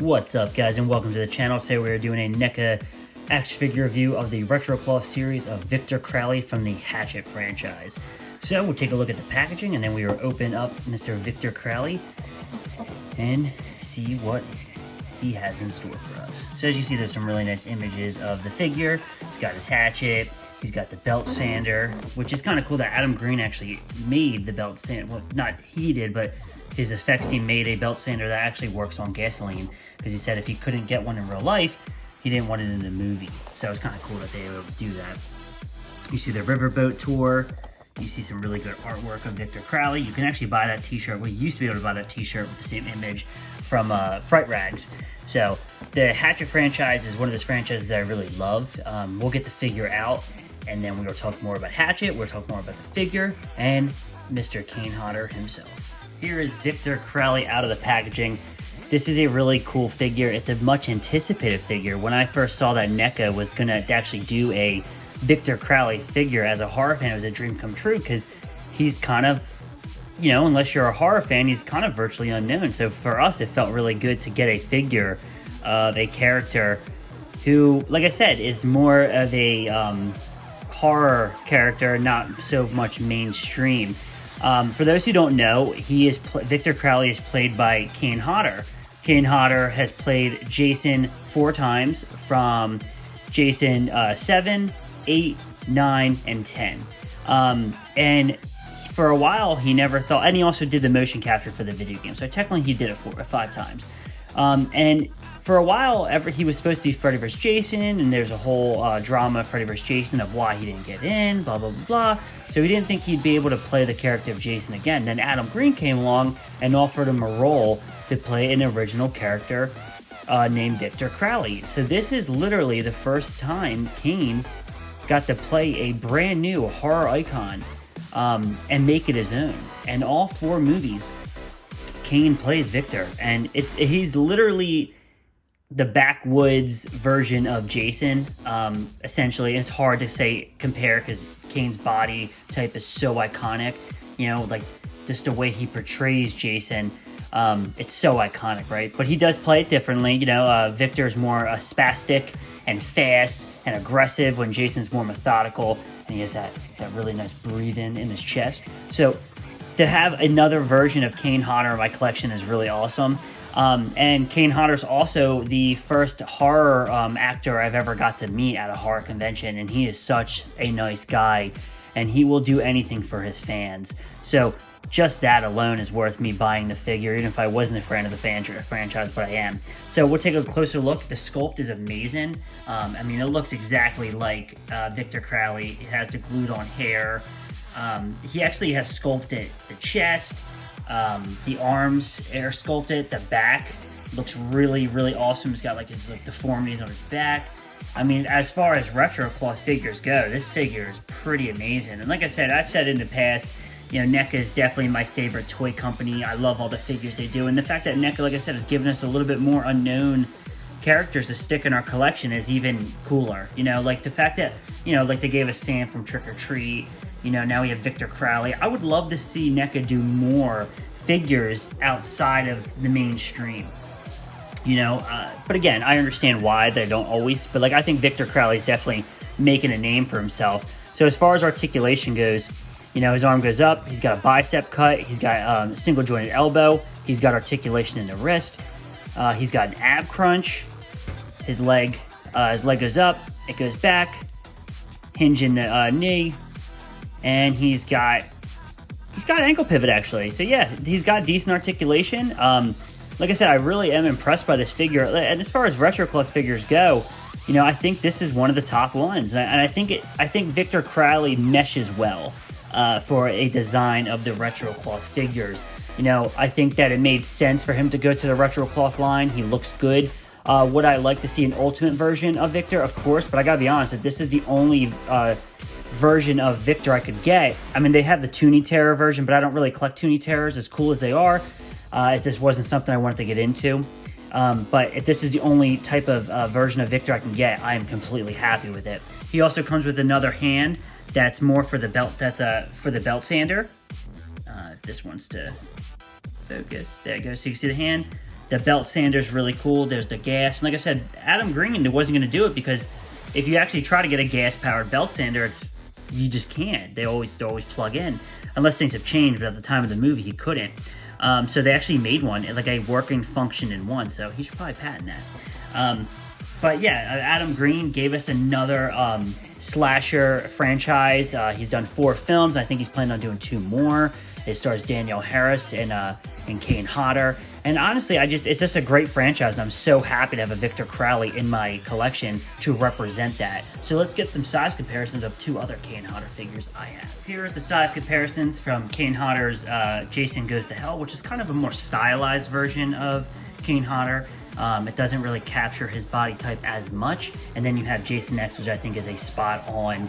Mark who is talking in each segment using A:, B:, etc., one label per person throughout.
A: What's up, guys, and welcome to the channel. Today we are doing a NECA action figure review of the Retro Cloth series of Victor Crowley from the Hatchet franchise. So we'll take a look at the packaging, and then we will open up Mr. Victor Crowley and see what he has in store for us. So as you see, there's some really nice images of the figure. He's got his hatchet. He's got the belt sander, which is kind of cool that Adam Green actually made the belt sander. Well, not he did, but his effects team made a belt sander that actually works on gasoline, because he said if he couldn't get one in real life, he didn't want it in the movie. So it's kind of cool that they were able to do that. You see the riverboat tour. You see some really good artwork of Victor Crowley. You can actually buy that t-shirt. We used to be able to buy that t-shirt with the same image from Fright Rags. So the Hatchet franchise is one of those franchises that I really love. We'll get the figure out, and then we will talk more about Hatchet. We'll talk more about the figure and Mr. Kane Hodder himself. Here is Victor Crowley out of the packaging. This is a really cool figure. It's a much anticipated figure. When I first saw that NECA was going to actually do a Victor Crowley figure, as a horror fan, it was a dream come true, because he's kind of, you know, unless you're a horror fan, he's kind of virtually unknown. So for us, it felt really good to get a figure of a character who, like I said, is more of a horror character, not so much mainstream. For those who don't know, Victor Crowley is played by Kane Hodder. Kane Hodder has played Jason 4 times, from Jason 7, 8, 9, and 10. And for a while, he never thought, and he also did the motion capture for the video game, so technically he did it 5 times. And for a while, he was supposed to be Freddy vs. Jason, and there's a whole drama of Freddy vs. Jason of why he didn't get in, blah, blah, blah, blah. So he didn't think he'd be able to play the character of Jason again. Then Adam Green came along and offered him a role to play an original character named Victor Crowley. So this is literally the first time Kane got to play a brand new horror icon and make it his own. And all 4 movies, Kane plays Victor, and he's literally the backwoods version of Jason, essentially. It's hard to say compare, because Kane's body type is so iconic, you know, like just the way he portrays Jason, it's so iconic, right? But he does play it differently, you know. Victor's more spastic and fast and aggressive, when Jason's more methodical, and he has that really nice breathing in his chest. So to have another version of Kane Hodder in my collection is really awesome. And Kane Hodder's also the first horror actor I've ever got to meet at a horror convention, and he is such a nice guy, and he will do anything for his fans. So just that alone is worth me buying the figure, even if I wasn't a fan of the franchise, but I am. So we'll take a closer look. The sculpt is amazing. I mean, it looks exactly like Victor Crowley. It has the glued-on hair. He actually has sculpted the chest. The arms are sculpted. The back looks really, really awesome. He's got like his deformities on his back. I mean, as far as retro cloth figures go, this figure is pretty amazing. And like I said, I've said in the past, you know, NECA is definitely my favorite toy company. I love all the figures they do. And the fact that NECA, like I said, has given us a little bit more unknown characters to stick in our collection is even cooler. You know, like the fact that, you know, like they gave us Sam from Trick or Treat. You know, now we have Victor Crowley. I would love to see NECA do more figures outside of the mainstream. You know, but again, I understand why they don't always. But like, I think Victor Crowley is definitely making a name for himself. So as far as articulation goes, you know, his arm goes up. He's got a bicep cut. He's got a single jointed elbow. He's got articulation in the wrist. He's got an ab crunch. His leg goes up. It goes back. Hinge in the knee. And he's got an ankle pivot, actually. So yeah, he's got decent articulation. Like I said, I really am impressed by this figure. And as far as retro cloth figures go, you know, I think this is one of the top ones. And I think Victor Crowley meshes well for a design of the retro cloth figures. You know, I think that it made sense for him to go to the retro cloth line. He looks good. Would I like to see an ultimate version of Victor? Of course, but I gotta be honest, if this is the only version of Victor I could get. I mean, they have the Toonie Terror version, but I don't really collect Toonie Terrors, as cool as they are. This wasn't something I wanted to get into. But if this is the only type of version of Victor I can get, I am completely happy with it. He also comes with another hand that's more for the belt. That's for the belt sander. If this wants to focus, there it goes. So you can see the hand. The belt sander's really cool. There's the gas. And like I said, Adam Green wasn't going to do it because if you actually try to get a gas-powered belt sander, you just can't. They always plug in, unless things have changed. But at the time of the movie, he couldn't. So they actually made one, like a working function in one. So he should probably patent that. But yeah, Adam Green gave us another slasher franchise. He's done 4 films. I think he's planning on doing 2 more. It stars Danielle Harris and Kane Hodder. And honestly, it's just a great franchise. And I'm so happy to have a Victor Crowley in my collection to represent that. So let's get some size comparisons of 2 other Kane Hodder figures I have. Here are the size comparisons from Kane Hodder's Jason Goes to Hell, which is kind of a more stylized version of Kane Hodder. It doesn't really capture his body type as much. And then you have Jason X, which I think is a spot-on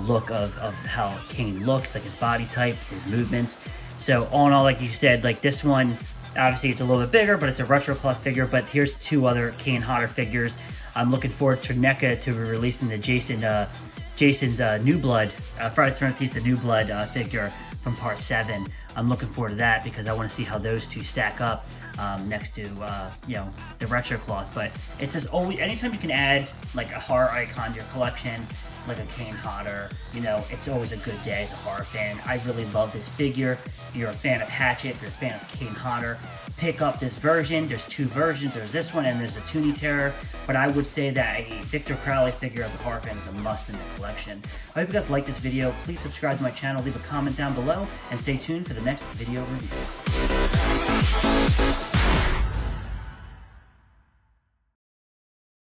A: look of how Kane looks, like his body type, his movements. So all in all, like you said, like this one, obviously it's a little bit bigger, but it's a retro plus figure. But here's 2 other Kane Hodder figures. I'm looking forward to NECA to be releasing the Jason's New Blood, Friday the 13th, the New Blood figure from Part 7. I'm looking forward to that because I want to see how those 2 stack up next to you know, the retro cloth. But it's just always, anytime you can add like a horror icon to your collection, like a Kane Hodder, you know, it's always a good day as a horror fan. I really love this figure. If you're a fan of Hatchet, if you're a fan of Kane Hodder, pick up this version. There's 2 versions. There's this one and there's a Toonie Terror. But I would say that a Victor Crowley figure as a horror fan is a must in the collection. I hope you guys like this video. Please subscribe to my channel, leave a comment down below, and stay tuned for the next video review.